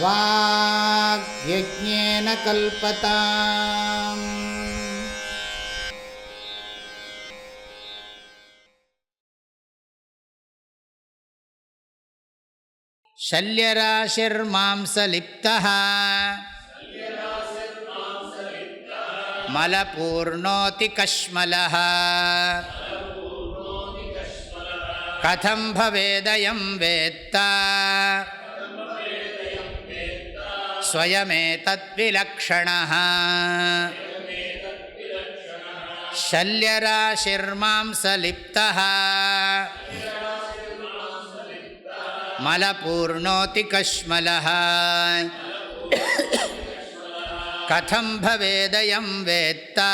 வாக்யஜ்ஞேன கல்பதாம். ஷல்யராசிர்மாம்சலிப்தः மலபூர்ணோதி கஷ்மலः கதம் பவேதயம் வேத்தா ஸ்வயமேதத் விலக்ஷணः. ஷல்யராசிர்மாம்சலிப்தः மலபூர்ணோதி கஷ்மலः கதம் பவேதயம் வேத்தா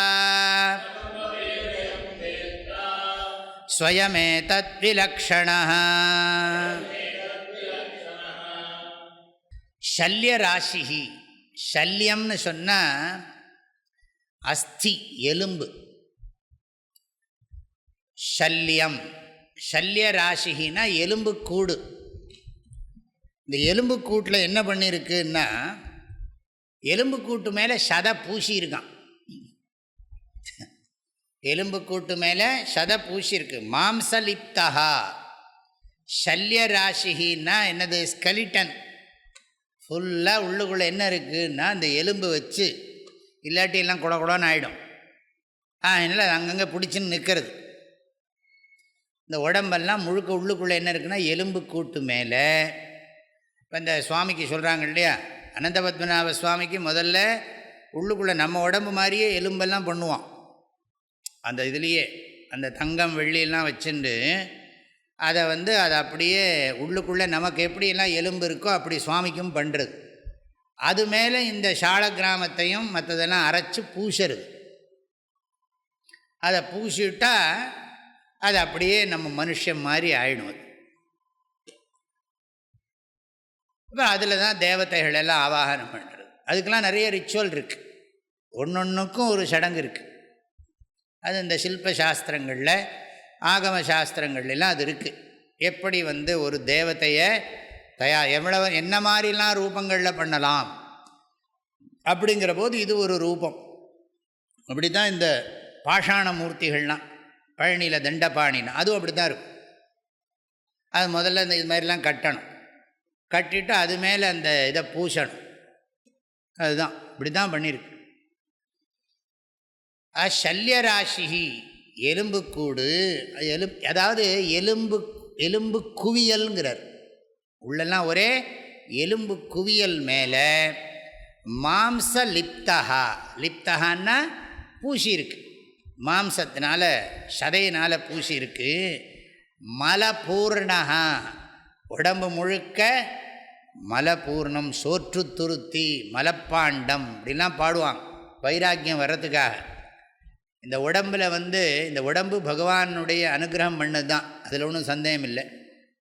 ஸ்வயமேதத் விலக்ஷணः. ஷல்யராசிஹி, ஷல்யம்னு சொன்னால் அஸ்தி, எலும்பு. ஷல்யம், ஷல்யராசினா எலும்பு கூடு. இந்த எலும்பு கூட்டில் என்ன பண்ணியிருக்குன்னா, எலும்பு கூட்டு மேலே சதை பூசி இருக்கான். எலும்பு கூட்டு மேலே சதை பூசியிருக்கு. மாம்சலிப்தா. ஷல்யராசினா என்னது? ஸ்கெலிட்டன். ஃபுல்லாக உள்ளுக்குள்ளே என்ன இருக்குன்னா இந்த எலும்பு வச்சு, இல்லாட்டி எல்லாம் குட குடன்னு ஆகிடும். இல்லை அங்கங்கே பிடிச்சின்னு நிற்கிறது. இந்த உடம்பெல்லாம் முழுக்க உள்ளுக்குள்ளே என்ன இருக்குன்னா எலும்பு கூட்டு மேலே. இப்போ இந்த சுவாமிக்கு சொல்கிறாங்க இல்லையா, அனந்த பத்மநாப சுவாமிக்கு முதல்ல உள்ளுக்குள்ளே நம்ம உடம்பு மாதிரியே எலும்பெல்லாம் பண்ணுவான். அந்த இதுலேயே அந்த தங்கம் வெள்ளியெல்லாம் வச்சுட்டு அதை அதை அப்படியே உள்ளுக்குள்ளே நமக்கு எப்படியெல்லாம் எலும்பு இருக்கோ அப்படி சுவாமிக்கும் பண்ணுறது. அது மேலே இந்த சால கிராமத்தையும் மற்றதெல்லாம் அரைச்சி பூசுறது. அதை பூசிவிட்டால் அது அப்படியே நம்ம மனுஷன் மாதிரி ஆயிடும். இப்போ அதில் தான் தேவதைகள் எல்லாம் ஆவாகனம் பண்ணுறது. அதுக்கெல்லாம் நிறைய ரிச்சுவல் இருக்குது. ஒன்றொன்றுக்கும் ஒரு சடங்கு இருக்குது. அது இந்த சில்ப சாஸ்திரங்களில், ஆகம சாஸ்திரங்கள்லாம் அது இருக்குது. எப்படி ஒரு தேவதையை எவ்வளவு என்ன மாதிரிலாம் ரூபங்களில் பண்ணலாம் அப்படிங்கிற போது இது ஒரு ரூபம். அப்படி தான் இந்த பாஷாண மூர்த்திகள்லாம், பழனியில் தண்டபாணினா அதுவும் அப்படி தான் இருக்கும். அது முதல்ல இந்த இது மாதிரிலாம் கட்டணும். கட்டிட்டு அது மேலே அந்த இதை பூசணும். அதுதான் இப்படி தான் பண்ணியிருக்கு. ஷல்யராசிஹி, எலும்புக்கூடு. அதாவது எலும்பு குவியல்ங்கிறார். உள்ளெல்லாம் ஒரே எலும்பு குவியல் மேலே மாம்சலிப்தா. லிப்தகான்னா பூசியிருக்கு, மாம்சத்தினால சதையினால் பூசியிருக்கு. மலபூர்ணா, உடம்பு முழுக்க மலபூர்ணம், சோற்று துருத்தி, மலப்பாண்டம் இப்படிலாம் பாடுவாங்க வைராக்கியம் வர்றதுக்காக. இந்த உடம்பில் இந்த உடம்பு பகவானுடைய அனுகிரகம் பண்ணது தான், அதில் ஒன்றும் சந்தேகம் இல்லை.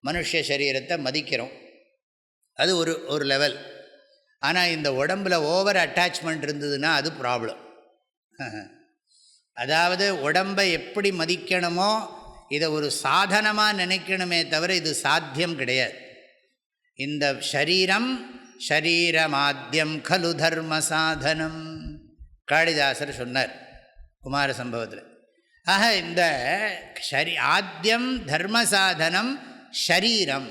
மனுஷ சரீரத்தை மதிக்கிறோம், அது ஒரு லெவல். ஆனால் இந்த உடம்பில் ஓவர் அட்டாச்மெண்ட் இருந்ததுன்னா அது ப்ராப்ளம். அதாவது உடம்பை எப்படி மதிக்கணுமோ இதை ஒரு சாதனமாக நினைக்கணுமே தவிர இது சாத்தியம் கிடையாது. இந்த ஷரீரம் ஷரீரமாத்யம் கலு தர்ம சாதனம், காளிதாசர் சொன்னார் குமார சம்பவத்தில். ஆக இந்த ஆத்யம் தர்ம சாதனம் ஷரீரம்.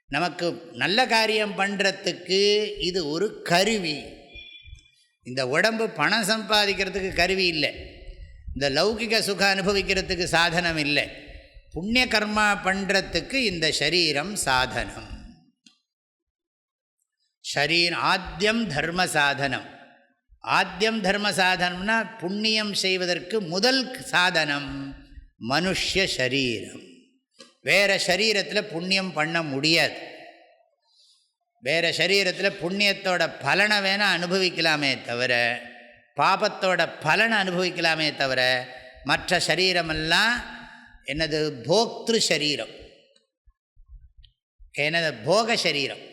நமக்கு நல்ல காரியம் பண்ணுறதுக்கு இது ஒரு கருவி. இந்த உடம்பு பணம் சம்பாதிக்கிறதுக்கு கருவி இல்லை, இந்த லௌகிக சுகம் அனுபவிக்கிறதுக்கு சாதனம் இல்லை. புண்ணிய கர்மா பண்ணுறதுக்கு இந்த ஷரீரம் சாதனம். ஆத்யம் தர்ம சாதனம். ஆத்யம் தர்ம சாதனம்னா புண்ணியம் செய்வதற்கு முதல் சாதனம் மனுஷ்ய சரீரம். வேறு சரீரத்தில் புண்ணியம் பண்ண முடியாது. வேறு சரீரத்தில் புண்ணியத்தோட பலனை வேணால் அனுபவிக்கலாமே தவிர, பாபத்தோட பலனை அனுபவிக்கலாமே தவிர, மற்ற சரீரமெல்லாம் என்னது போக்திரு சரீரம், என்னது போக சரீரம்.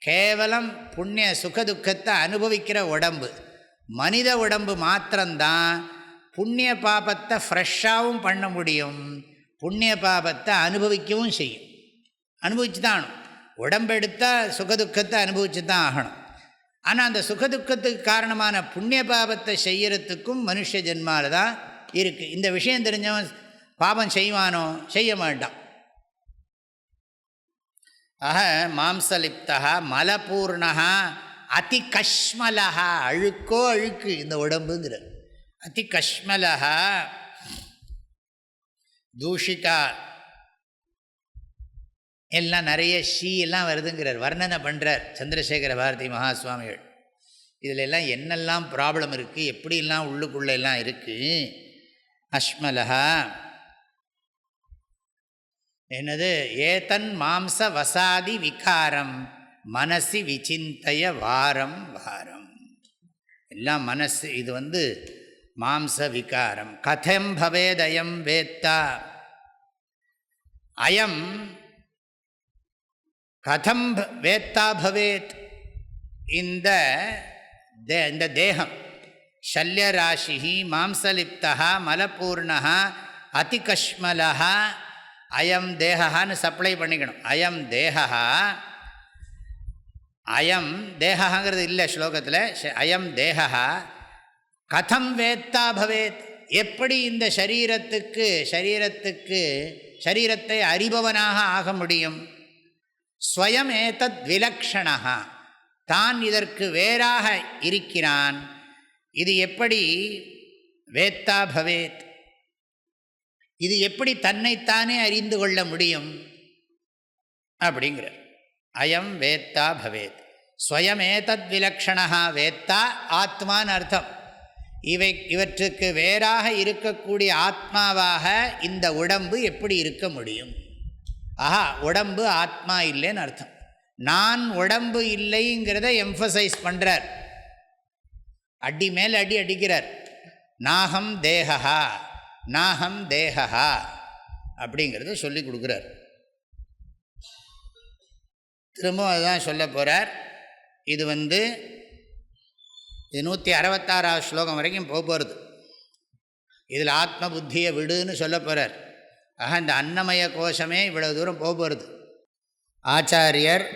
கேவலம் புண்ணிய சுகதுக்கத்தை அனுபவிக்கிற உடம்பு. மனித உடம்பு மாத்திரம்தான் புண்ணிய பாபத்தை ஃப்ரெஷ்ஷாகவும் பண்ண முடியும், புண்ணிய பாபத்தை அனுபவிக்கவும் செய்யும். அனுபவிச்சு தான் உடம்பெடுத்தால் சுகதுக்கத்தை அனுபவிச்சு தான் ஆகணும். ஆனால் அந்த சுகதுக்கத்துக்கு காரணமான புண்ணிய பாபத்தை செய்யறதுக்கும் மனுஷ ஜென்மாவில் தான் இருக்குது. இந்த விஷயம் தெரிஞ்சவன் பாபம் செய்வானோ? செய்ய மாட்டான். ஆக மாம்சலிப்தா மலபூர்ணா அதி கஷ்மலஹா, அழுக்கோ அழுக்கு இந்த உடம்புங்கிறது. அதி கஷ்மலஹா தூஷிதா, எல்லாம் நிறைய எல்லாம் வருதுங்கிறார், வர்ணனை பண்ணுறார் சந்திரசேகர பாரதி மகாசுவாமிகள். இதில் எல்லாம் என்னெல்லாம் ப்ராப்ளம் இருக்குது, எப்படிலாம் உள்ளுக்குள்ளே எல்லாம் இருக்குது. அஷ்மலஹா என்னது? ஏதன் மாம்ச வசாதி விகாரம் மனசி விசிந்தய வாரம் வாரம். எல்லாம் மனசு, இது மாம்ச விகாரம். கதம் பவேதயம் வேத்தா, அயம் கதம் வேத்தா பவேத். இந்த தேகம் ஷல்யராசி மாம்சலிப்தா மலபூர்ணா அதிகஷ்மலா அயம் தேகான்னு சப்ளை பண்ணிக்கணும். அயம் தேகா, அயம் தேகாங்கிறது இல்லை ஸ்லோகத்தில். அயம் தேகா கதம் வேத்தா பவேத், எப்படி இந்த சரீரத்தை அறிபவனாக ஆக முடியும்? ஸ்வயம் ஏதத் விலக்ஷணா, தான் இதற்கு வேறாக இருக்கிறான். இது எப்படி வேத்தா பவேத், இது எப்படி தன்னைத்தானே அறிந்து கொள்ள முடியும் அப்படிங்கிறார். அயம் வேத்தா பவேத் ஸ்வயம் ஏதத் விலக்ஷணா வேத்தா ஆத்மான்னு அர்த்தம். இவற்றுக்கு வேறாக இருக்கக்கூடிய ஆத்மாவாக இந்த உடம்பு எப்படி இருக்க முடியும்? ஆஹா, உடம்பு ஆத்மா இல்லைன்னு அர்த்தம். நான் உடம்பு இல்லைங்கிறத எம்ஃபசைஸ் பண்ணுறார். அடி மேல் அடி அடிக்கிறார். நாகம் தேகா நாகம் தேகா அப்படிங்கிறத சொல்லி கொடுக்குறார். திரும்பவும் அதுதான் சொல்ல போகிறார். இது 166வது ஸ்லோகம் வரைக்கும் போகிறது. இதில் ஆத்ம புத்தியை விடுன்னு சொல்ல போகிறார். ஆக இந்த அன்னமய கோஷமே இவ்வளவு தூரம் போகிறது. ஆச்சாரியர்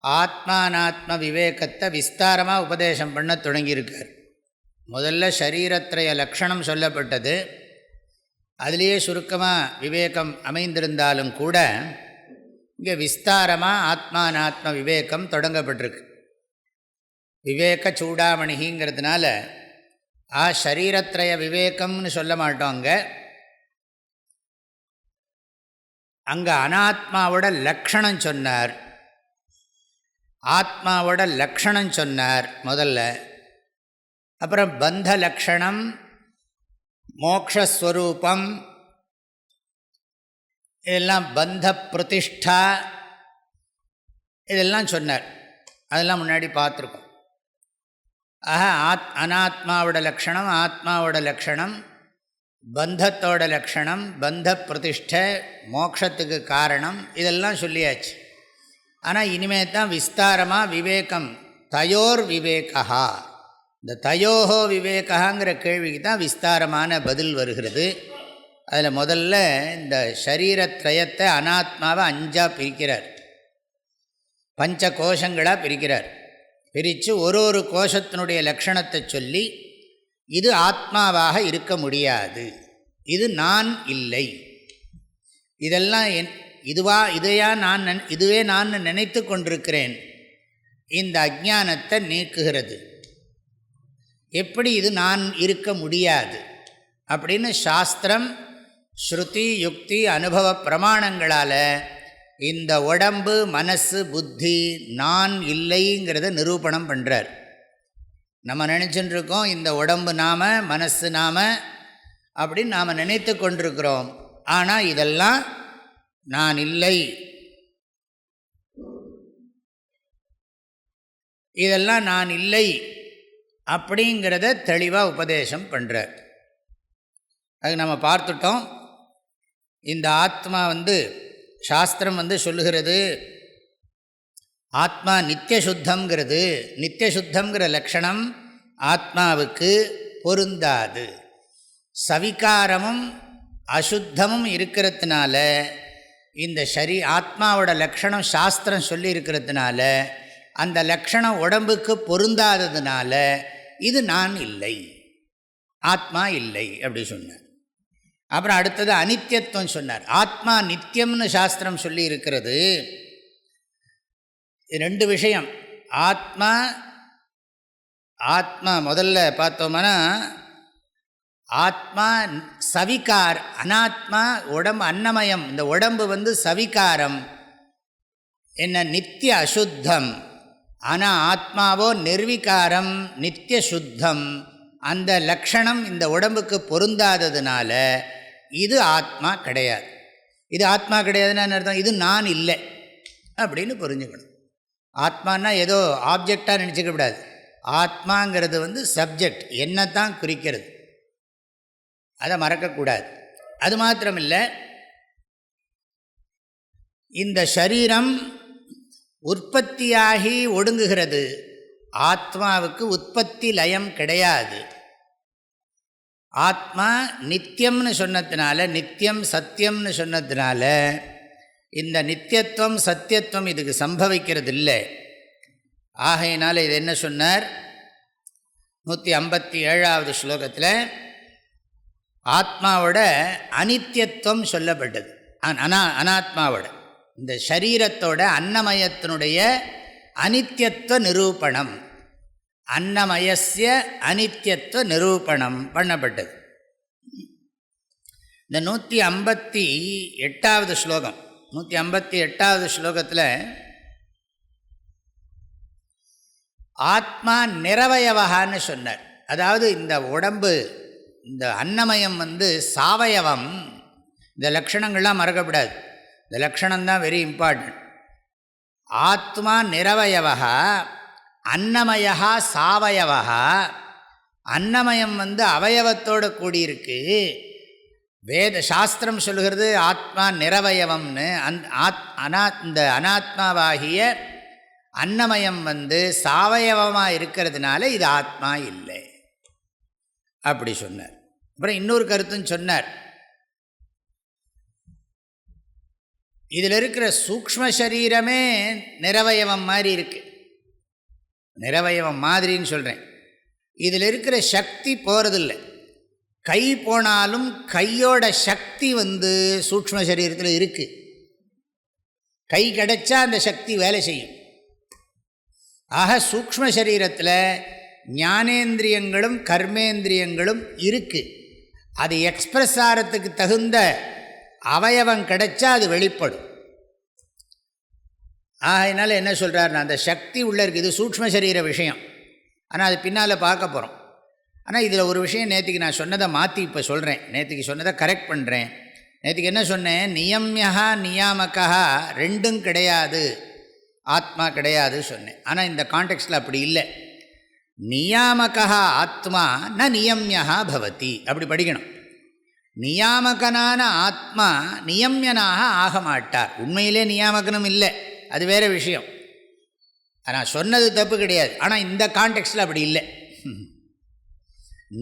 ஆத்மானாத்ம விவேகத்தை விஸ்தாரமாக உபதேசம் பண்ண தொடங்கியிருக்கார். முதல்ல சரீரத்ரய லக்ஷணம் சொல்லப்பட்டது. அதிலேயே சுருக்கமாக விவேகம் அமைந்திருந்தாலும் கூட இங்கே விஸ்தாரமாக ஆத்மானாத்ம விவேகம் தொடங்கப்பட்டிருக்கு. விவேக சூடாமணிங்கிறதுனால சரீரத்ரய விவேகம்னு சொல்ல மாட்டோம். அங்கே அனாத்மாவோட லக்ஷணம் சொன்னார், ஆத்மாவோட லக்ஷணம் சொன்னார் முதல்ல. அப்புறம் பந்த லக்ஷணம், மோக்ஷஸ்வரூபம், இதெல்லாம் பந்த பிரதிஷ்டா, இதெல்லாம் சொன்னார். அதெல்லாம் முன்னாடி பார்த்துருக்கோம். அனாத்மாவோட லக்ஷணம், ஆத்மாவோட லக்ஷணம், பந்தத்தோட லக்ஷணம், பந்த பிரதிஷ்டை, மோட்சத்துக்கு காரணம், இதெல்லாம் சொல்லியாச்சு. ஆனால் இனிமேல் தான் விஸ்தாரமாக விவேகம், தயோர் விவேகா, இந்த தயோஹோ விவேகாங்கிற கேள்விக்கு தான் விஸ்தாரமான பதில் வருகிறது. அதில் முதல்ல இந்த சரீரத்ரயத்தை அனாத்மாவை 5ஆக பிரிக்கிறார், பஞ்ச கோஷங்களாக பிரிக்கிறார். பிரித்து ஒரு கோஷத்தினுடைய லக்ஷணத்தை சொல்லி இது ஆத்மாவாக இருக்க முடியாது, இது நான் இல்லை, இதெல்லாம் இதுவே நான் நினைத்து கொண்டிருக்கிறேன், இந்த அஜ்ஞானத்தை நீக்குகிறது. எப்படி இது நான் இருக்க முடியாது அப்படின்னு சாஸ்திரம், ஸ்ருதி, யுக்தி, அனுபவ பிரமாணங்களால் இந்த உடம்பு, மனசு, புத்தி நான் இல்லைங்கிறத நிரூபணம் பண்ணுறார். நம்ம நினச்சிட்டு இருக்கோம் இந்த உடம்பு நாம, மனசு நாம அப்படின்னு நாம் நினைத்து கொண்டிருக்கிறோம். ஆனால் இதெல்லாம் நான் இல்லை, இதெல்லாம் நான் இல்லை அப்படிங்கிறத தெளிவாக உபதேசம் பண்ணுறார். அது நம்ம பார்த்துட்டோம். இந்த ஆத்மா சாஸ்திரம் சொல்லுகிறது ஆத்மா நித்தியசுத்தங்கிறது. நித்தியசுத்தங்கிற லக்ஷணம் ஆத்மாவுக்கு பொருந்தாது. சவிகாரமும் அசுத்தமும் இருக்கிறதுனால இந்த ஆத்மாவோட லக்ஷணம் சாஸ்திரம் சொல்லி இருக்கிறதுனால அந்த லக்ஷணம் உடம்புக்கு பொருந்தாததுனால இது நான் இல்லை, ஆத்மா இல்லை அப்படி சொன்னார். அப்புறம் அடுத்தது அனித்தியத்துவம் சொன்னார். ஆத்மா நித்தியம்னு சாஸ்திரம் சொல்லி இருக்கிறது. ரெண்டு விஷயம். ஆத்மா முதல்ல பார்த்தோம்னா ஆத்மா சவிகார், அனாத்மா உடம்பு அன்னமயம். இந்த உடம்பு சவிகாரம், என்ன நித்திய அசுத்தம். ஆனால் ஆத்மாவோ நிர்விகாரம், நித்திய சுத்தம். அந்த லக்ஷணம் இந்த உடம்புக்கு பொருந்தாததுனால இது ஆத்மா கிடையாது. இது ஆத்மா கிடையாதுன்னு அர்த்தம், இது நான் இல்லை அப்படின்னு புரிஞ்சுக்கணும். ஆத்மானா ஏதோ ஆப்ஜெக்டாக நினச்சிக்க கூடாது. ஆத்மாங்கிறது சப்ஜெக்ட், என்னத்தான் குறிக்கிறது, அதை மறக்கக்கூடாது. அது மாத்திரமில்லை, இந்த சரீரம் உற்பத்தியாகி ஒடுங்குகிறது. ஆத்மாவுக்கு உற்பத்தி லயம் கிடையாது. ஆத்மா நித்தியம்னு சொன்னதுனால, நித்தியம் சத்தியம்னு சொன்னதுனால இந்த நித்தியத்துவம் சத்தியத்துவம் இதுக்கு சம்பவிக்கிறது இல்லை. ஆகையினால இது என்ன சொன்னார்? 157வது ஸ்லோகத்தில் ஆத்மாவோட அனித்தியத்துவம் சொல்லப்பட்டது. அனாத்மாவோட இந்த சரீரத்தோட அன்னமயத்தினுடைய அனித்தியத்துவ நிரூபணம், அன்னமயஸ்ய அனித்தியத்துவ நிரூபணம் பண்ணப்பட்டது. இந்த 158வது ஸ்லோகம், 158வது ஸ்லோகத்தில் ஆத்மா நிரவயவகான்னு சொன்னார். அதாவது இந்த உடம்பு, இந்த அன்னமயம் சாவயவம். இந்த லக்ஷணங்கள்லாம் மறக்கப்படாது. இந்த லக்ஷணம்தான் வெரி இம்பார்ட்டன்ட். ஆத்மா நிரவயவகா, அன்னமயா சாவயவகா. அன்னமயம் அவயவத்தோடு கூடியிருக்கு. வேத சாஸ்திரம் சொல்கிறது ஆத்மா நிரவயவம்னு. இந்த அனாத்மாவாகிய அன்னமயம் சாவயவமாக இருக்கிறதுனால இது ஆத்மா இல்லை அப்படி சொன்னார். அப்புறம் இன்னொரு கருத்தும் சொன்னார். இதில் இருக்கிற சூக்ஷ்ம சரீரமே நிரவயவம் மாதிரி இருக்கு. நிரவயவம் மாதிரின்னு சொல்கிறேன். இதில் இருக்கிற சக்தி போகிறதில்லை. கை போனாலும் கையோட சக்தி சூக்ஷ்ம சரீரத்தில் இருக்குது. கை கிடைச்சா அந்த சக்தி வேலை செய்யும். ஆக சூக்ஷ்ம சரீரத்தில் ஞானேந்திரியங்களும் கர்மேந்திரியங்களும் இருக்குது. அது எக்ஸ்பிரஸ் ஆகிறதுக்கு தகுந்த அவயவம் கிடைச்சா அது வெளிப்படும். அதனால் என்ன சொல்கிறாருன்னா, அந்த சக்தி உள்ளே இருக்குது. இது சூக்ஷ்ம சரீர விஷயம். ஆனால் அது பின்னால் பார்க்க போகிறோம். ஆனால் இதில் ஒரு விஷயம் நேற்றுக்கு நான் சொன்னதை மாற்றி இப்போ சொல்கிறேன். நேற்றுக்கு சொன்னதை கரெக்ட் பண்ணுறேன். நேற்றுக்கு என்ன சொன்னேன்? நியம்யா நியாமகா ரெண்டும் கிடையாது, ஆத்மா கிடையாது சொன்னேன். ஆனால் இந்த கான்டெக்ஸ்டில் அப்படி இல்லை. நியாமகா ஆத்மா ந நியம்யா பவதி, அப்படி படிக்கணும். நியாமகனான ஆத்மா நியம்யனாக ஆக மாட்டார். உண்மையிலே நியாமகனும் இல்லை, அது வேறு விஷயம். ஆனால் சொன்னது தப்பு கிடையாது. ஆனால் இந்த கான்டெக்ஸ்டில் அப்படி இல்லை.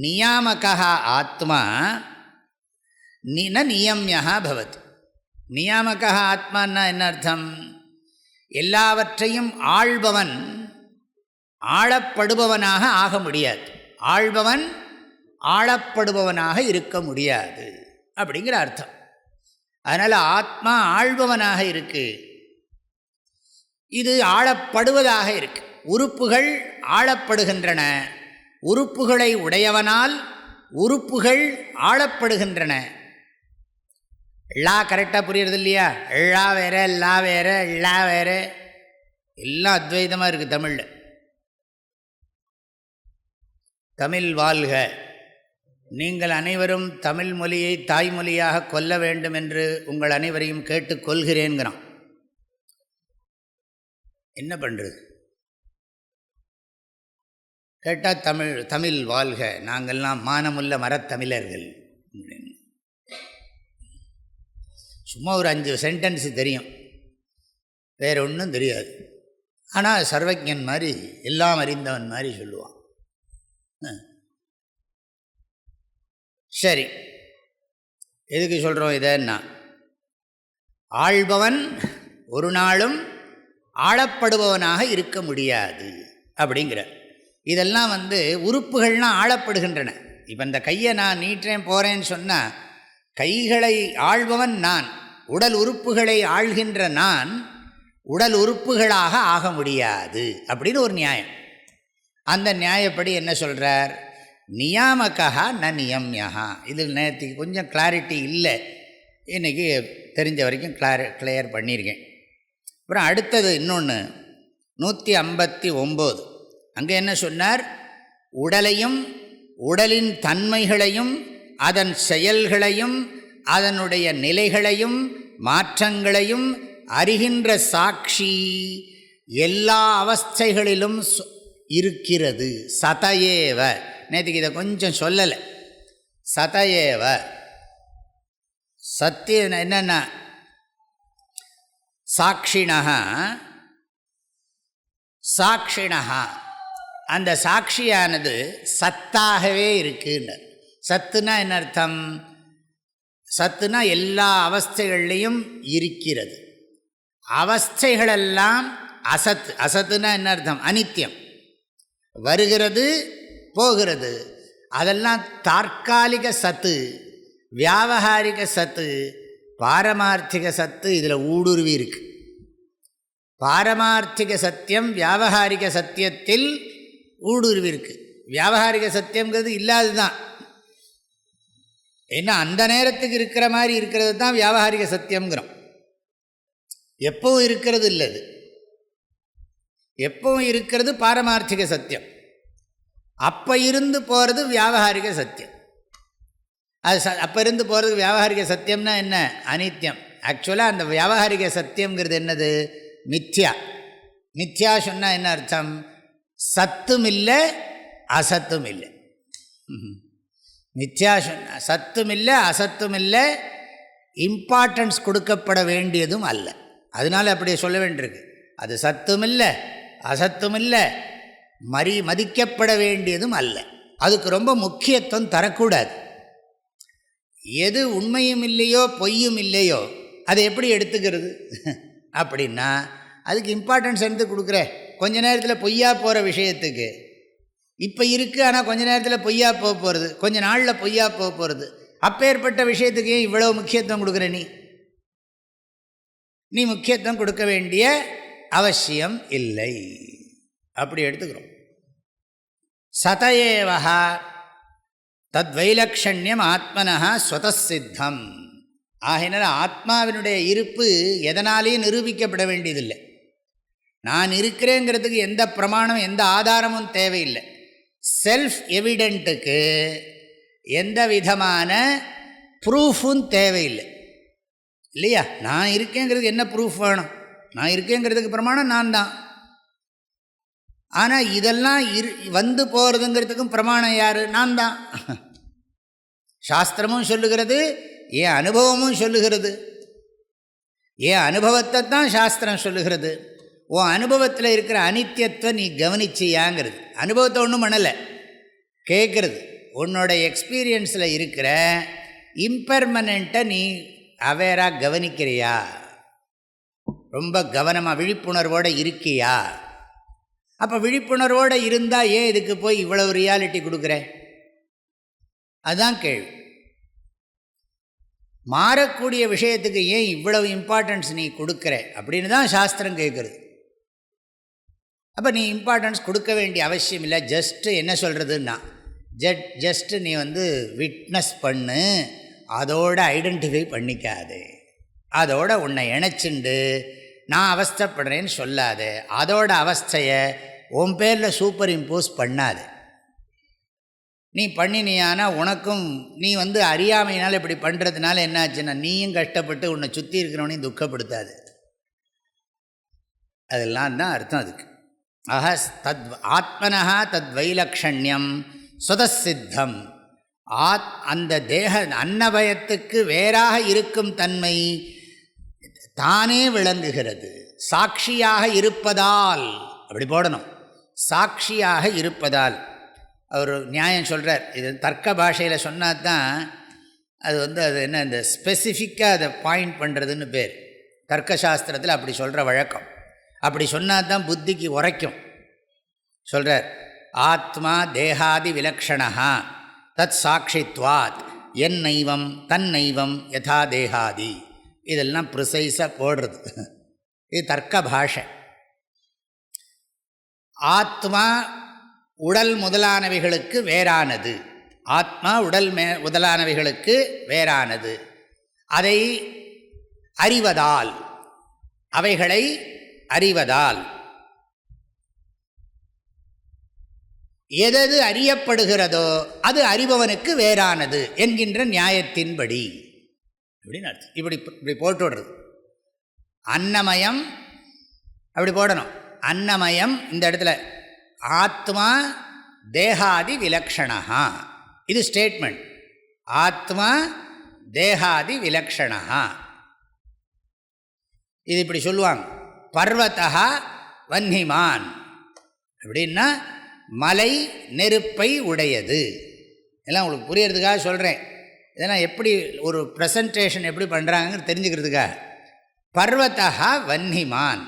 நியாமகா ஆத்மா ந நியம்யா பவதி. நியாமகா ஆத்மான்னா என்ன அர்த்தம்? எல்லாவற்றையும் ஆள்பவன் ஆளப்படுபவனாக ஆக முடியாது. ஆள்பவன் ஆளப்படுபவனாக இருக்க முடியாது அப்படிங்கிற அர்த்தம். அதனால் ஆத்மா ஆள்பவனாக இருக்கு, இது ஆளப்படுவதாக இருக்கு. உறுப்புகள் ஆளப்படுகின்றன. உறுப்புகளை உடையவனால் உறுப்புகள் ஆளப்படுகின்றன. ழா கரெக்டாக புரியுறது இல்லையா? ழா வேற, லா வேற, ழா வேற, எல்லாம் அத்வைதமாக இருக்குது தமிழில். தமிழ் வாழ்க. நீங்கள் அனைவரும் தமிழ் மொழியை தாய்மொழியாக கொள்ள வேண்டும் என்று உங்கள் அனைவரையும் கேட்டு கொள்கிறேன்கிறான். என்ன பண்ணுறது? கேட்டால் தமிழ் வாழ்க, நாங்கள்லாம் மானமுள்ள மரத்தமிழர்கள். சும்மா ஒரு 5 சென்டென்ஸு தெரியும், வேறு ஒன்றும் தெரியாது. ஆனால் சர்வஜன் மாதிரி, எல்லாம் அறிந்தவன் மாதிரி சொல்லுவான். சரி, எதுக்கு சொல்கிறோம் இதன்னா, ஆள்பவன் ஒரு நாளும் ஆளப்படுபவனாக இருக்க முடியாது அப்படிங்கிறார். இதெல்லாம் உறுப்புகள்லாம் ஆளப்படுகின்றன. இப்போ இந்த கையை நான் நீட்டுறேன் போகிறேன்னு சொன்னால் கைகளை ஆள்பவன் நான், உடல் உறுப்புகளை ஆள்கின்ற நான் உடல் உறுப்புகளாக ஆக முடியாது அப்படின்னு ஒரு நியாயம். அந்த நியாயப்படி என்ன சொல்கிறார்? நியாமகா ந நியம்யா. இதில் நேற்றுக்கு கொஞ்சம் கிளாரிட்டி இல்லை, இன்றைக்கி தெரிஞ்ச வரைக்கும் கிளியர் பண்ணியிருக்கேன். அப்புறம் அடுத்தது இன்னொன்று 159. அங்கே என்ன சொன்னார்? உடலையும் உடலின் தன்மைகளையும் அதன் செயல்களையும் அதனுடைய நிலைகளையும் மாற்றங்களையும் அறிகின்ற சாட்சி எல்லா அவஸ்தைகளிலும் இருக்கிறது. சதஏவ. நேற்றுக்கு இதை கொஞ்சம் சொல்லலை. சதஏவ சத்தியம் என்னென்ன? சாட்சிணா அந்த சாட்சியானது சத்தாகவே இருக்குன்னு. சத்துனா என்ன அர்த்தம்? சத்துனா எல்லா அவஸ்தைகள்லையும் இருக்கிறது. அவஸ்தைகளெல்லாம் அசத்து. அசத்துனா என்ன அர்த்தம்? அனித்தியம், வருகிறது போகிறது. அதெல்லாம் தற்காலிக சத்து, வியாவகாரிக சத்து, பாரமார்த்திக சத்து இதில் ஊடுருவி இருக்கு. பாரமார்த்திக சத்தியம் வியாவகாரிக சத்தியத்தில் ஊடுருவி இருக்கு. வியாவகாரிக சத்தியங்கிறது இல்லாது தான். ஏன்னா அந்த நேரத்துக்கு இருக்கிற மாதிரி இருக்கிறது தான் வியாவகாரிக சத்தியம்ங்கிறோம். எப்பவும் இருக்கிறது இல்லது, எப்பவும் இருக்கிறது பாரமார்த்திக சத்தியம். அப்போ இருந்து போகிறது வியாவகாரிக சத்தியம். அது அப்போ இருந்து போகிறது வியாவகாரிக சத்தியம்னா என்ன? அனித்தியம். ஆக்சுவலாக அந்த வியாவகாரிக சத்தியம்ங்கிறது என்னது? மித்யா. மித்யா சொன்னால் என்ன அர்த்தம்? சத்தும் இல்லை அசத்தும் இல்லை. மித்யா சொன்ன சத்தும் இல்லை அசத்தும் இல்லை, இம்பார்ட்டன்ஸ் கொடுக்கப்பட வேண்டியதும் அல்ல. அதனால் அப்படியே சொல்ல வேண்டியிருக்கு. அது சத்தும் இல்லை அசத்தும் இல்லை, மதிக்கப்பட வேண்டியதும் அல்ல. அதுக்கு ரொம்ப முக்கியத்துவம் தரக்கூடாது. எது உண்மையும் இல்லையோ பொய்யும் இல்லையோ அதை எப்படி எடுத்துக்கிறது அப்படின்னா அதுக்கு இம்பார்ட்டன்ஸ் எடுத்து கொடுக்குற. கொஞ்ச நேரத்தில் பொய்யா போகிற விஷயத்துக்கு இப்போ இருக்குது, ஆனால் கொஞ்ச நேரத்தில் பொய்யா போக போகிறது, கொஞ்ச நாளில் பொய்யா போக போகிறது. அப்பேற்பட்ட விஷயத்துக்கு ஏன் இவ்வளவு முக்கியத்துவம் கொடுக்குற? நீ முக்கியத்துவம் கொடுக்க வேண்டிய அவசியம் இல்லை. அப்படி எடுத்துக்கிறோம். சதஏவஹா தத்வைலக்ஷண்யம் ஆத்மனஹா ஸ்வதசித்தம். ஆகினால் ஆத்மாவினுடைய இருப்பு எதனாலேயும் நிரூபிக்கப்பட வேண்டியதில்லை. நான் இருக்கிறேங்கிறதுக்கு எந்த பிரமாணம் எந்த ஆதாரமும் தேவையில்லை. செல்ஃப் எவிடென்ட்டுக்கு எந்த விதமான ப்ரூஃபும் தேவையில்லை இல்லையா? நான் இருக்கேங்கிறதுக்கு என்ன ப்ரூஃப் வேணும்? நான் இருக்கேங்கிறதுக்கு பிரமாணம் நான் தான். ஆனால் இதெல்லாம் வந்து போகிறதுங்கிறதுக்கும் பிரமாணம் யார்? நான் தான். சாஸ்திரமும் சொல்லுகிறது, என் அனுபவமும் சொல்லுகிறது. என் அனுபவத்தை தான் சாஸ்திரம் சொல்லுகிறது. உன் அனுபவத்தில் இருக்கிற அனித்தியத்தை நீ கவனிச்சியாங்கிறது. அனுபவத்தை ஒன்றும் பண்ணலை, கேட்குறது. உன்னோட எக்ஸ்பீரியன்ஸில் இருக்கிற இம்பெர்மனண்ட்டை நீ அவேராக கவனிக்கிறியா? ரொம்ப கவனமாக விழிப்புணர்வோடு இருக்கியா? அப்போ விழிப்புணர்வோடு இருந்தால் ஏன் இதுக்கு போய் இவ்வளவு ரியாலிட்டி கொடுக்குற? அதுதான் கேள்வி. மாறக்கூடிய விஷயத்துக்கு ஏன் இவ்வளவு இம்பார்ட்டன்ஸ் நீ கொடுக்குற அப்படின்னு தான் சாஸ்திரம் கேட்குறது. அப்போ நீ இம்பார்ட்டன்ஸ் கொடுக்க வேண்டிய அவசியம் இல்லை. ஜஸ்ட்டு என்ன சொல்கிறதுன்னா, ஜஸ்ட்டு நீ விட்னஸ் பண்ணு, அதோடு ஐடென்டிஃபை பண்ணிக்காது, அதோட உன்னை இணைச்சிண்டு நான் அவஸ்தைப்படுறேன்னு சொல்லாது, அதோட அவஸ்தையை உன் பேரில் சூப்பர் இம்போஸ் பண்ணாது. நீ பண்ணினியானா உனக்கும் நீ அறியாமையினால் இப்படி பண்ணுறதுனால என்னாச்சுன்னா நீயும் கஷ்டப்பட்டு உன்னை சுற்றி இருக்கிறவனையும் துக்கப்படுத்தாது. அதெல்லாம் தான் அர்த்தம் அதுக்கு. ஆக ஆத்மனஹா தத்வைலக்ஷண்யம் ஸ்வதசித்தம். அந்த தேக அன்னபயத்துக்கு வேறாக இருக்கும் தன்மை தானே விளங்குகிறது. சாட்சியாக இருப்பதால், அப்படி போடணும், சாட்சியாக இருப்பதால். அவர் நியாயம் சொல்கிறார். இது தர்க்க பாஷையில் சொன்னால் தான் அது அது என்ன, இந்த ஸ்பெசிஃபிக்காக அதை பாயிண்ட் பண்ணுறதுன்னு பேர். தர்க்கசாஸ்திரத்தில் அப்படி சொல்கிற வழக்கம். அப்படி சொன்னால் தான் புத்திக்கு உரைக்கும். சொல்கிறார், ஆத்மா தேகாதி விலக்ஷணா தத் சாட்சித்வாத் என்னைவம் தன்னைவம் யதா தேகாதி. இதெல்லாம் ப்ரிசைஸாக போடுறது. இது தர்க்க பாஷை. ஆத்மா உடல் முதலானவைகளுக்கு வேறானது. ஆத்மா உடல் முதலானவைகளுக்கு வேறானது. அதை அறிவதால், அவைகளை அறிவதால், எதது அறியப்படுகிறதோ அது அறிபவனுக்கு வேறானது என்கின்ற நியாயத்தின்படி அப்படின்னு அர்த்தம். இப்படி போட்டு விடுறது. அன்னமயம் அப்படி போடணும். அன்னமயம் இந்த இடத்துல ஆத்மா தேகாதி விலக்ஷணா. இது ஸ்டேட்மெண்ட். ஆத்மா தேகாதி விலக்ஷணா. இது இப்படி சொல்லுவாங்க. பர்வதா வன்னிமான் அப்படின்னா மலை நெருப்பை உடையது. எல்லாம் உங்களுக்கு புரியறதுக்காக சொல்கிறேன். இதெல்லாம் எப்படி ஒரு ப்ரெசன்டேஷன் எப்படி பண்ணுறாங்கன்னு தெரிஞ்சுக்கிறதுக்காக. பர்வதா வன்னிமான்,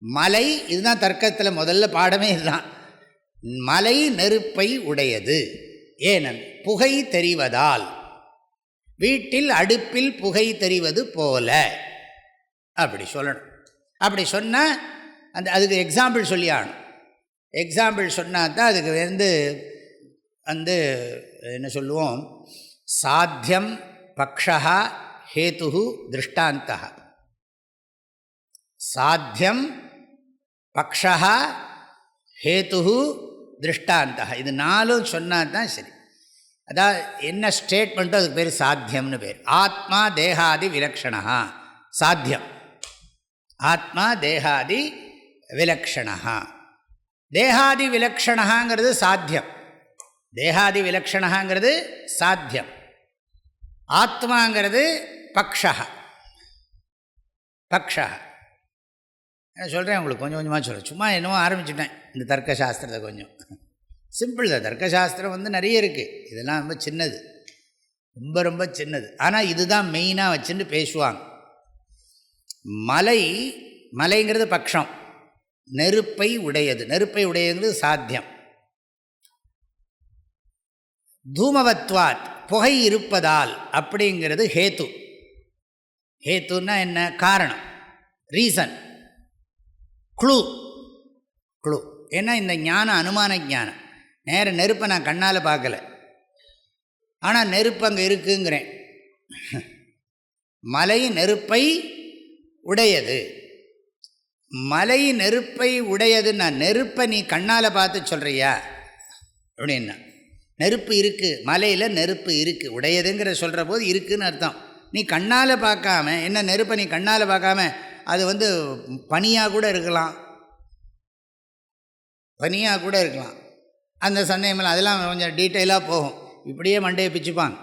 மலை. இதுதான் தர்க்கத்தில் முதல்ல பாடமே இதுதான். மலை நெருப்பை உடையது. ஏனென் புகை தெரிவதால், வீட்டில் அடுப்பில் புகை தெரிவது போல அப்படி சொல்லணும். அப்படி சொன்னால் அதுக்கு எக்ஸாம்பிள் சொல்லி ஆகணும். எக்ஸாம்பிள் சொன்னால் தான் அதுக்கு என்ன சொல்லுவோம், சாத்தியம் பக்ஷா ஹேத்து திருஷ்டாந்தா. சாத்தியம் பக்ஷா ஹேத்து திருஷ்டாந்தா. இது நாலும் சொன்னால் தான் சரி. அதாவது என்ன ஸ்டேட்மெண்ட்டோ அதுக்கு பேர் சாத்தியம்னு பேர். ஆத்மா தேகாதி விலக்ஷணா சாத்தியம். ஆத்மா தேகாதி விலக்ஷணா. தேகாதி விலக்ஷணாங்கிறது சாத்தியம். தேகாதி விலக்ஷணாங்கிறது சாத்தியம். ஆத்மாங்கிறது பக்ஷா. பக்ஷா சொல்கிறேன் உங்களுக்கு, கொஞ்சம் கொஞ்சமாக சொல்கிறேன். சும்மா என்னமோ ஆரம்பிச்சுட்டேன் இந்த தர்க்கசாஸ்திரத்தை. கொஞ்சம் சிம்பிள் தான். தர்க்கசாஸ்திரம் நிறைய இருக்குது. இதெல்லாம் ரொம்ப சின்னது, ரொம்ப ரொம்ப சின்னது. ஆனால் இதுதான் மெயினாக வச்சுட்டு பேசுவாங்க. மலைங்கிறது பக்ஷம், நெருப்பை உடையது. நெருப்பை உடையது சாத்தியம். தூமவத்வாத் புகை இருப்பதால் அப்படிங்கிறது ஹேத்து. ஹேத்துன்னா என்ன? காரணம், ரீசன், க்ளூ. ஏன்னா இந்த ஞானம் அனுமான ஞானம். நேர நெருப்பை நான் கண்ணால் பார்க்கல, ஆனால் நெருப்பு அங்கே இருக்குங்கிறேன். மலை நெருப்பை உடையது. மலை நெருப்பை உடையதுன்னா நெருப்பை நீ கண்ணால் பார்த்து சொல்கிறியா அப்படின்னா, நெருப்பு இருக்குது, மலையில் நெருப்பு இருக்குது, உடையதுங்கிற சொல்கிற போது இருக்குதுன்னு அர்த்தம். நீ கண்ணால் பார்க்காம, என்ன நெருப்பை நீ கண்ணால் பார்க்காம, அது பனியாக கூட இருக்கலாம், பனியாக கூட இருக்கலாம். அந்த சந்தேகமெல்லாம் அதெல்லாம் கொஞ்சம் டீட்டெயிலாக போகும். இப்படியே மண்டையை பிச்சுப்பாங்க.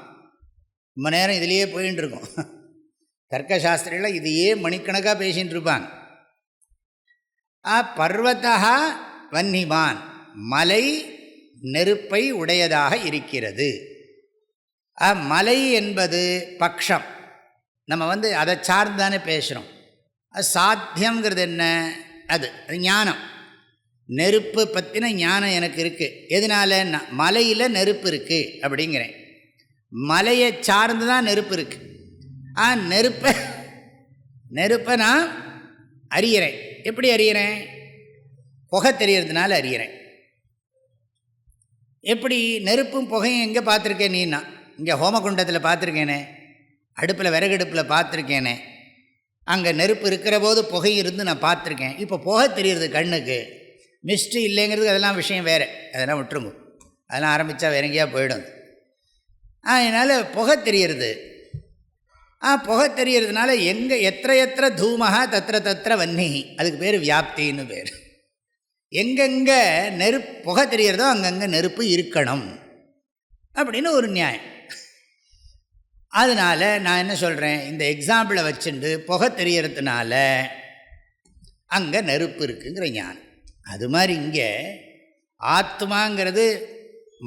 ரொம்ப நேரம் இதிலேயே போயின்னு இருக்கும். தர்க்கசாஸ்திரியில் இதையே மணிக்கணக்காக பேசின்னு இருப்பாங்க. பர்வதா வன்னிமான், மலை நெருப்பை உடையதாக இருக்கிறது. மலை என்பது பக்ஷம். நம்ம அதை சார்ந்தானே பேசுகிறோம். சாத்தியங்கிறது என்ன? அது ஞானம். நெருப்பு பற்றின ஞானம் எனக்கு இருக்குது. எதனாலன்னா மலையில் நெருப்பு இருக்குது அப்படிங்கிறேன். மலையை சார்ந்து தான் நெருப்பு இருக்குது. நெருப்பை நான் அறிகிறேன். எப்படி அறிகிறேன்? புகை தெரியறதுனால அறிகிறேன். எப்படி? நெருப்பும் புகையும் எங்கே பார்த்துருக்கேன் நீன்னா? இங்கே ஹோமகுண்டத்தில் பார்த்துருக்கேனே, அடுப்பில் விறகடுப்பில் பார்த்துருக்கேனே, அங்கே நெருப்பு இருக்கிற போது புகை இருந்து நான் பார்த்துருக்கேன். இப்போ புகை தெரியுறது கண்ணுக்கு, மிஸ்ட்டு இல்லைங்கிறது அதெல்லாம் விஷயம் வேறு. அதெல்லாம் விட்டுருங்க, அதெல்லாம் ஆரம்பித்தா வேற எங்கேயா போயிடும். அதனால் புகை தெரியுறது. புகை தெரியறதுனால எங்கே எத்திர தூமஹா தத்திர வன்னிஹி, அதுக்கு பேர் வியாப்தின்னு பேர். எங்கெங்கே புகை தெரியறதோ அங்கங்கே நெருப்பு இருக்கணும் அப்படின்னு ஒரு நியாயம். அதனால் நான் என்ன சொல்கிறேன், இந்த எக்ஸாம்பிளை வச்சுட்டு புகை தெரியறதுனால அங்கே நெருப்பு இருக்குங்கிற ஞானம். அது மாதிரி இங்கே ஆத்மாங்கிறது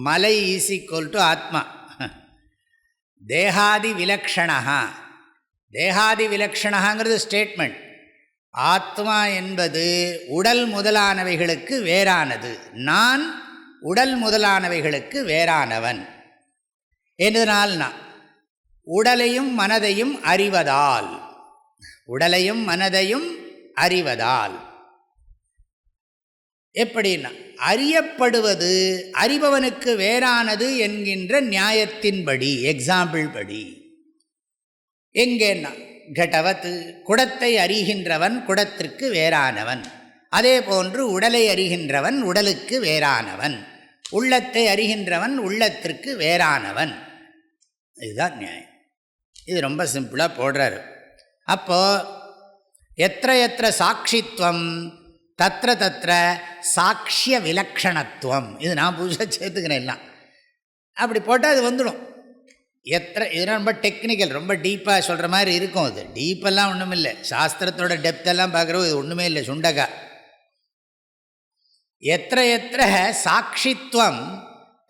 மலை ஈஸிக்கோல் டு ஆத்மா. தேகாதி விலக்ஷணா. தேகாதி விலக்ஷணாங்கிறது ஸ்டேட்மெண்ட். ஆத்மா என்பது உடல் முதலானவைகளுக்கு வேறானது. நான் உடல் முதலானவைகளுக்கு வேறானவன். என்றால் நான் உடலையும் மனதையும் அறிவதால், உடலையும் மனதையும் அறிவதால் எப்படின்னா அறியப்படுவது அறிபவனுக்கு வேறானது என்கின்ற நியாயத்தின்படி, எக்ஸாம்பிள் படி. எங்கேன்னா கடவத், குடத்தை அறிகின்றவன் குடத்திற்கு வேறானவன். அதே போன்று உடலை அறிகின்றவன் உடலுக்கு வேறானவன், உள்ளத்தை அறிகின்றவன் உள்ளத்திற்கு வேறானவன். இதுதான் நியாயம். இது ரொம்ப சிம்பிளாக போடுறாரு. அப்போது எத்திர எத்திர சாட்சித்வம் தத்திர தத்திர சாட்சிய விலக்ஷணத்துவம். இது நான் புதுசாக சேர்த்துக்கிறேன் எல்லாம். அப்படி போட்டால் அது வந்துடும். இதெல்லாம் ரொம்ப டெக்னிக்கல், ரொம்ப டீப்பாக சொல்கிற மாதிரி இருக்கும். அது டீப்பெல்லாம் ஒன்றும் இல்லை. சாஸ்திரத்தோட டெப்த்தெல்லாம் பார்க்குறோம், இது ஒன்றுமே இல்லை. சுண்டகா எத்திர எத்திர சாட்சித்வம்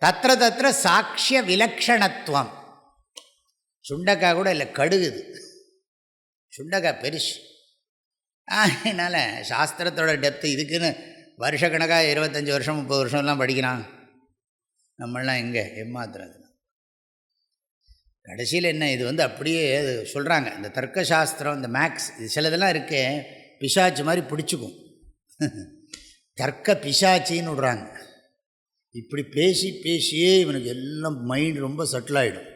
தத்திர தத்திர சாட்சிய விலக்ஷணத்துவம். சுண்டக்காய் கூட இல்லை, கடுகுது. சுண்டக்காய் பெருசு. அதனால் சாஸ்திரத்தோட டெப்த்து இதுக்குன்னு வருஷக்கணக்காக 25 வருஷம் 30 வருஷம்லாம் படிக்கிறான். நம்மளாம் எங்கே ஏமாத்துறது. கடைசியில் என்ன, இது அப்படியே சொல்கிறாங்க. இந்த தர்க்கசாஸ்திரம், இந்த மேக்ஸ், இது சிலதெல்லாம் இருக்கே பிசாச்சு மாதிரி பிடிச்சிக்கும். தர்க்க பிசாச்சின்னு விடுறாங்க. இப்படி பேசி பேசியே இவனுக்கு எல்லாம் மைண்ட் ரொம்ப செட்டில் ஆகிடும்.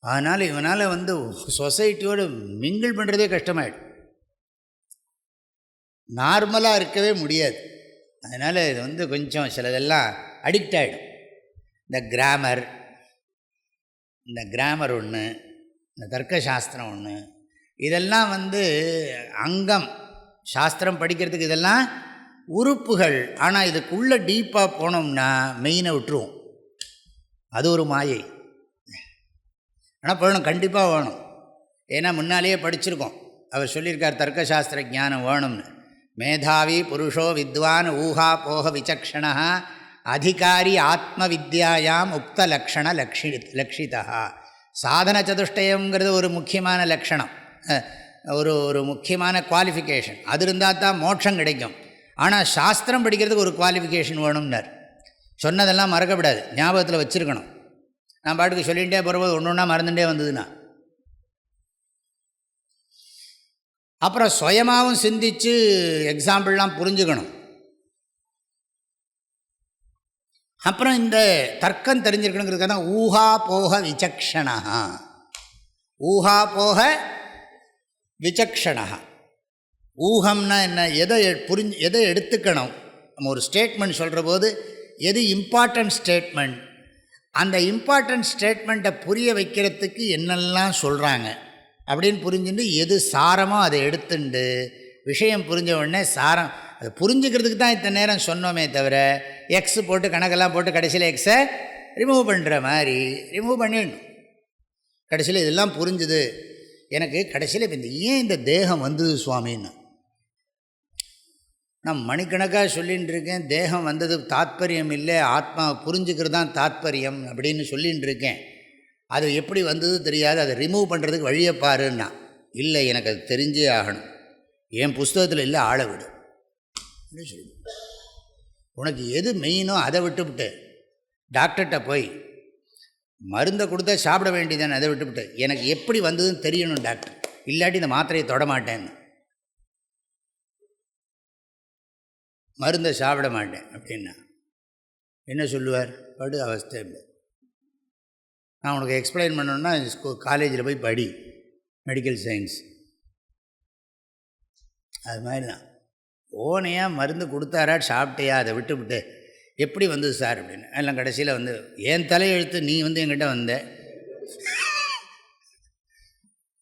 அதனால் இவனால் சொசைட்டியோடு மிங்கிள் பண்ணுறதே கஷ்டமாயிடும். நார்மலாக இருக்கவே முடியாது. அதனால் இது கொஞ்சம் சிலதெல்லாம் அடிக்ட் ஆகிடும். இந்த கிராமர் ஒன்று, இந்த தர்க்கசாஸ்திரம் ஒன்று, இதெல்லாம் அங்கம். சாஸ்திரம் படிக்கிறதுக்கு இதெல்லாம் உறுப்புகள். ஆனால் இதுக்குள்ளே டீப்பாக போனோம்னா மெயினை விட்டுருவோம். அது ஒரு மாயை. ஆனால் போகணும், கண்டிப்பாக வேணும். ஏன்னா முன்னாலேயே படிச்சிருக்கோம். அவர் சொல்லியிருக்கார் தர்க்கசாஸ்திர ஞானம் வேணும்னு. மேதாவி புருஷோ வித்வான் ஊஹா போக விசக்ஷணா அதிகாரி ஆத்ம வித்யாயாம் உக்த லக்ஷண லக்ஷிதா. சாதன சதுஷ்டயங்கிறது ஒரு முக்கியமான லக்ஷணம், ஒரு முக்கியமான குவாலிஃபிகேஷன். அது இருந்தால் தான் மோட்சம் கிடைக்கும். ஆனால் சாஸ்திரம் படிக்கிறதுக்கு ஒரு குவாலிஃபிகேஷன் வேணும்னார். சொன்னதெல்லாம் மறக்கப்படாது, ஞாபகத்தில் வச்சுருக்கணும். நான் பாட்டுக்கு சொல்லிகிட்டே போகிறபோது ஒன்று ஒன்றா மறந்துகிட்டே வந்ததுன்னா அப்புறம் சுயமாகவும் சிந்தித்து எக்ஸாம்பிள்லாம் புரிஞ்சுக்கணும். அப்புறம் இந்த தர்க்கம் தெரிஞ்சிருக்கணுங்கிறதுக்காக தான் ஊஹா போக விசக்ஷணா. ஊஹா போக விசக்ஷணா. ஊகம்னா என்ன, எதை எடுத்துக்கணும். நம்ம ஒரு ஸ்டேட்மெண்ட் சொல்கிற போது எது இம்பார்ட்டன்ட் ஸ்டேட்மெண்ட், அந்த இம்பார்ட்டன்ட் ஸ்டேட்மெண்ட்டை புரிய வைக்கிறதுக்கு என்னெல்லாம் சொல்கிறாங்க அப்படின்னு புரிஞ்சுட்டு எது சாரமோ அதை எடுத்துண்டு விஷயம் புரிஞ்ச உடனே சாரம் அதை புரிஞ்சுக்கிறதுக்கு தான் இத்தனை நேரம் சொன்னோமே தவிர எக்ஸு போட்டு கணக்கெல்லாம் போட்டு கடைசியில் எக்ஸை ரிமூவ் பண்ணுற மாதிரி ரிமூவ் பண்ணிடணும். கடைசியில் இதெல்லாம் புரிஞ்சுது எனக்கு. கடைசியில் இப்போ ஏன் இந்த தேகம் வந்தது சுவாமின்னு நான் மணிக்கணக்காக சொல்லின்னு இருக்கேன். தேகம் வந்தது தாத்பரியம் இல்லை, ஆத்மா புரிஞ்சுக்கிறது தான் தாத்பரியம் அப்படின்னு சொல்லின்னு இருக்கேன். அது எப்படி வந்தது தெரியாது, அதை ரிமூவ் பண்ணுறதுக்கு வழியை பாருன்னா. இல்லை, எனக்கு அது தெரிஞ்சே ஆகணும். என் புஸ்தகத்தில் இல்லை, ஆளை விடு அப்படின்னு சொல்லு. உனக்கு எது மெயினோ அதை விட்டுவிட்டு டாக்டர்கிட்ட போய் மருந்தை கொடுத்தா சாப்பிட வேண்டியதானே, அதை விட்டுவிட்டு எனக்கு எப்படி வந்ததுன்னு தெரியணும் டாக்டர், இல்லாட்டி இந்த மாத்திரையை தொட மாட்டேன்னு, மருந்தை சாப்பிட மாட்டேன் அப்படின்னா என்ன சொல்லுவார்? படு அவஸ்தை. நான் உனக்கு எக்ஸ்பிளைன் பண்ணணுன்னா காலேஜில் போய் படி, மெடிக்கல் சயின்ஸ். அது மாதிரி தான். ஓனையா மருந்து கொடுத்தாரா சாப்பிட்டியா, அதை விட்டுவிட்டு எப்படி வந்தது சார் அப்படின்னு எல்லாம் கடைசியில் என் தலையெழுத்து நீ என்கிட்ட வந்த,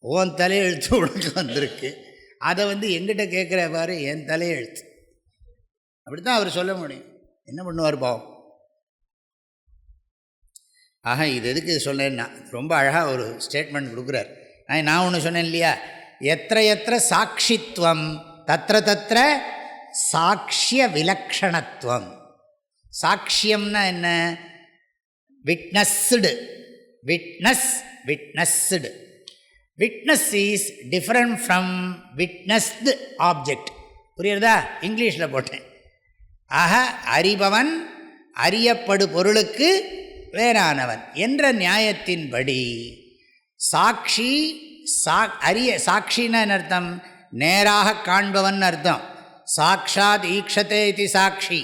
ஓன் தலையெழுத்து உனக்கு வந்திருக்கு, அதை எங்கிட்ட கேட்குற பாரு, என் தலையெழுத்து. அப்படி தான் அவர் சொல்ல முடியும். என்ன பண்ணுவார் பாவம். ஆக இது எதுக்கு சொன்னேன்னா ரொம்ப அழகாக ஒரு ஸ்டேட்மெண்ட் கொடுக்குறார். நான் ஒன்று சொன்னேன் இல்லையா, எத்திர எத்திர சாட்சித்வம் தத்திர தத்திர சாட்சிய விலக்ஷணத்துவம். சாட்சியம்னா என்ன? Witnessed. Witness is different from witnessed object. புரியுறதா? இங்கிலீஷில் போட்டேன். ஆக அறிபவன் அறியப்படு பொருளுக்கு வேறானவன் என்ற நியாயத்தின்படி சாட்சி சாட்சின்னு அர்த்தம், நேராக காண்பவன் அர்த்தம். சாக்ஷாத் ஈக்ஷதே இது சாட்சி,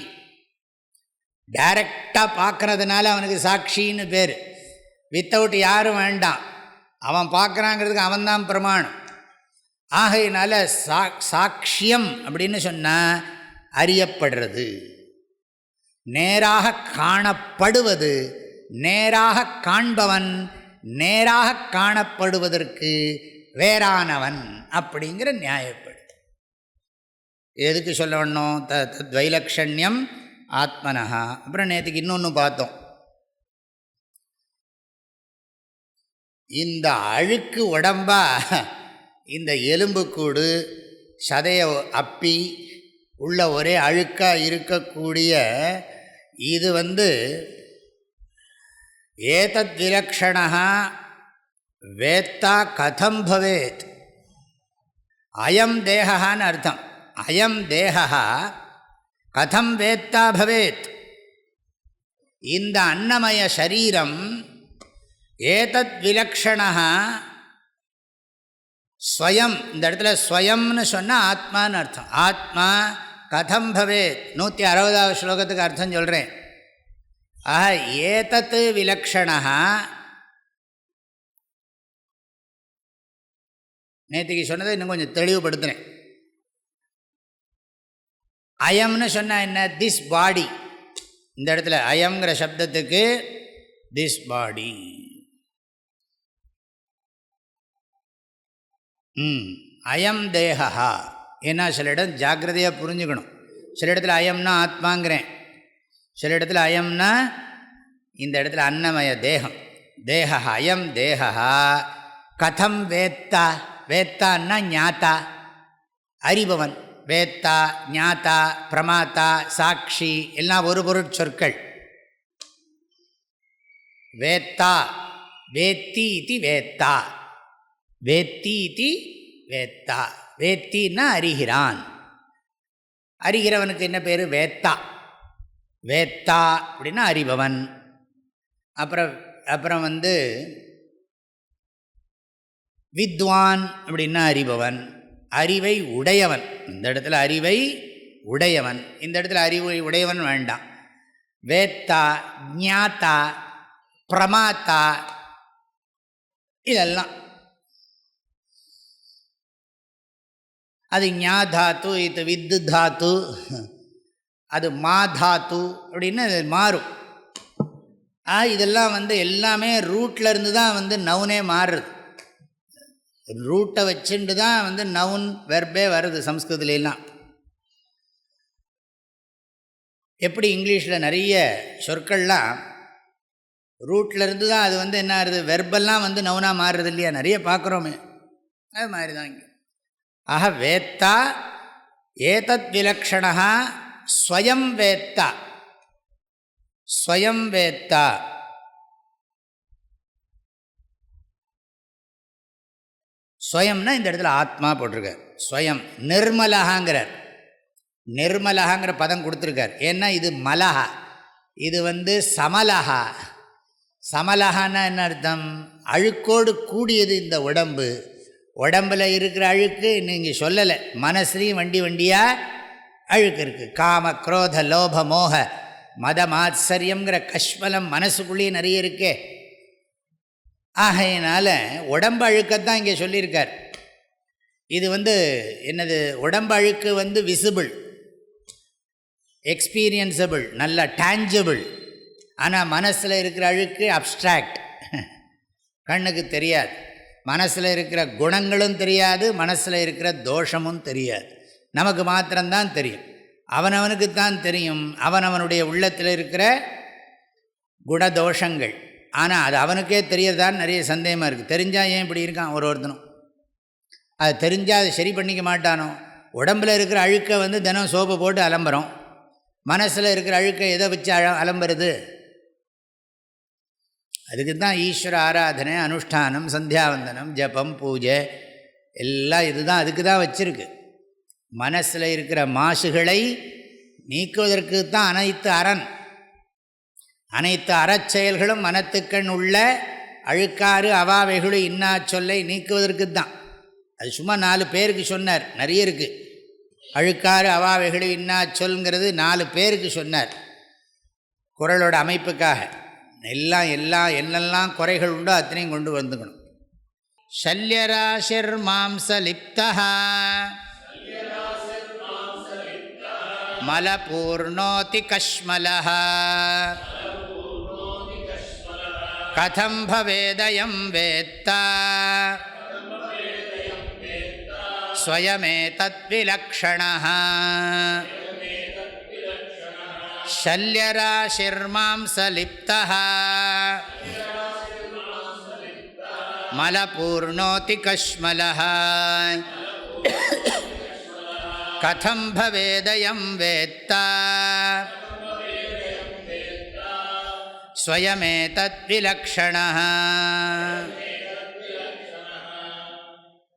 டைரக்டாக பார்க்கறதுனால அவனுக்கு சாட்சின்னு பேர். வித்தவுட் யாரும் வேண்டாம், அவன் பார்க்குறாங்கிறதுக்கு அவன்தான் பிரமாணம். ஆகையினால சாட்சியம் அப்படின்னு சொன்னால் அறியப்படுறது, நேராக காணப்படுவது, நேராக காண்பவன் நேராக காணப்படுவதற்கு வேறானவன் அப்படிங்கிற நியாயப்படு. எதுக்கு சொல்ல வேணும்? தத்வைலக்ஷண்யம் ஆத்மனஹா. அப்புறம் நேற்றுக்கு இன்னொன்று பார்த்தோம். இந்த அழுக்கு உடம்பா இந்த எலும்புக்கூடு சதையை அப்பி உள்ள ஒரே அழுக்காக இருக்கக்கூடிய இது ஏதத் விலக்ஷணா வேத்தா கதம் பவேத். அயம் தேகான்னு அர்த்தம். அயம் தேகா கதம் வேத்தா பவேத். இந்த அன்னமய சரீரம் ஏதத் விலக்ஷணா ஸ்வயம். இந்த இடத்துல ஸ்வயம்னு சொன்னால் ஆத்மான்னு அர்த்தம். ஆத்மா கதம் பவேத். 160வது ஸ்லோகத்துக்கு அர்த்தம் சொல்கிறேன். ஆஹா, ஏதத் விலக்ஷணா. நேற்றுக்கு சொன்னதை இன்னும் கொஞ்சம் தெளிவுபடுத்துகிறேன். அயம்னு சொன்னால் என்ன? This body. இந்த இடத்துல அயம்ங்கிற சப்தத்துக்கு திஸ் பாடி. அயம் தேகா. ஏன்னா சில இடம் ஜாக்கிரதையாக புரிஞ்சுக்கணும். சில இடத்துல அயம்னா ஆத்மாங்கிறேன், சில இடத்துல அயம்னா இந்த இடத்துல அன்னமய தேகம். தேகா அயம் தேகா கதம் வேத்தா. வேத்தான்னா ஞாத்தா, அறிபவன். வேத்தா, ஞாத்தா, பிரமாத்தா, சாட்சி எல்லாம் ஒரு பொருட்சொற்கள். வேத்தா, வேத்தி இது வேத்தா, வேத்தி இது வேத்தா. வேத்தின்னா அறிகிறான். அறிகிறவனுக்கு என்ன பேர்? வேத்தா. வேத்தா அப்படின்னா அறிபவன். அப்புறம் வித்வான் அப்படின்னா அறிபவன், அறிவை உடையவன். இந்த இடத்துல அறிவை உடையவன், இந்த இடத்துல அறிவை உடையவன் வேண்டாம். வேத்தா, ஞாத்தா, பிரமாத்தா, இதெல்லாம் அது ஞாதாத்து, இது வித்து தாத்து, அது மாதாத்து அப்படின்னு மாறும். இதெல்லாம் எல்லாமே ரூட்டில் இருந்து தான் நவுனே மாறுறது. ரூட்டை வச்சுட்டு தான் நவுன் வெர்பே வருது சம்ஸ்கிருதத்துலாம். எப்படி இங்கிலீஷில் நிறைய சொற்கள்லாம் ரூட்டில் இருந்து தான் அது என்ன ஆகுது, வெர்பெல்லாம் நவுனாக மாறுறது இல்லையா? நிறைய பார்க்குறோமே, அது மாதிரி தான் இங்கே. ஆக வேத்தா ஏதத் விலக்ஷணா ஸ்வயம் வேத்தா. ஸ்வயம் வேத்தா. ஸ்வயம்னா இந்த இடத்துல ஆத்மா போட்டிருக்கார். ஸ்வயம் நிர்மலகாங்கிறார். நிர்மலகாங்கிற பதம் கொடுத்துருக்கார். ஏன்னா இது மலஹா, இது சமலஹா. சமலஹான்னா என்ன அர்த்தம்? அழுக்கோடு கூடியது இந்த உடம்பு. உடம்பில் இருக்கிற அழுக்கு நீங்கள் சொல்லலை, மனசுலேயும் வண்டியாக அழுக்கு இருக்குது. காம குரோத லோப மோக மத மாத்சரியங்கிற கஷ்மலம் மனசுக்குள்ளேயே நிறைய இருக்கே. ஆகையினால உடம்பு அழுக்கத்தான் இங்கே சொல்லியிருக்கார். இது என்னது, உடம்பு அழுக்கு விசிபிள், எக்ஸ்பீரியன்ஸபிள், நல்ல டேஞ்சபிள். ஆனால் மனசில் இருக்கிற அழுக்கு அப்ஸ்ட்ராக்ட், கண்ணுக்கு தெரியாது. மனசில் இருக்கிற குணங்களும் தெரியாது, மனசில் இருக்கிற தோஷமும் தெரியாது. நமக்கு மாத்திரம்தான் தெரியும், அவனவனுக்குத்தான் தெரியும் அவனவனுடைய உள்ளத்தில் இருக்கிற குணதோஷங்கள். ஆனால் அது அவனுக்கே தெரியறதான்னு நிறைய சந்தேகமாக இருக்குது. தெரிஞ்சால் ஏன் இப்படி இருக்கான் ஒருத்தனும்? அது தெரிஞ்சால் அதை சரி பண்ணிக்க மாட்டானோ? உடம்பில் இருக்கிற அழுக்கை தினம் சோப்பை போட்டு அலம்புறோம், மனசில் இருக்கிற அழுக்கை எதை வச்சு அலம்புறது? அதுக்கு தான் ஈஸ்வர ஆராதனை, அனுஷ்டானம், சந்தியாவந்தனம், ஜபம், பூஜை எல்லாம் இதுதான், அதுக்கு தான் வச்சுருக்கு. மனசில் இருக்கிற மாசுகளை நீக்குவதற்கு தான் அனைத்து அரண். அனைத்து அறச்செயல்களும் மனத்துக்கண் உள்ள அழுக்காறு அவாவைகளு இன்னா சொல்லை நீக்குவதற்கு தான். அது சும்மா 4 பேருக்கு சொன்னார், நிறைய இருக்குது. அழுக்காறு அவாவைகளு இன்னா சொல்ங்கிறது 4 பேருக்கு சொன்னார் குறளோட அமைப்புக்காக. என்னெல்லாம் குறைகள் உண்டோ அத்தனையும் கொண்டு வந்துக்கணும். சல்யராசிர் மாம்சலிப்தா மலபூர்ணோதி கஷ்மலஹ கதம் பவேதயம் வேத்தா ஸ்வயமேதத் விலக்ஷணः. ஷல்யராசிர் மாம்சலிப்தः மலபூர்ணோதி கஷ்மலஹ கதம் பவேதயம் வேத்தா ஸ்வயமேதத் விலக்ஷணः.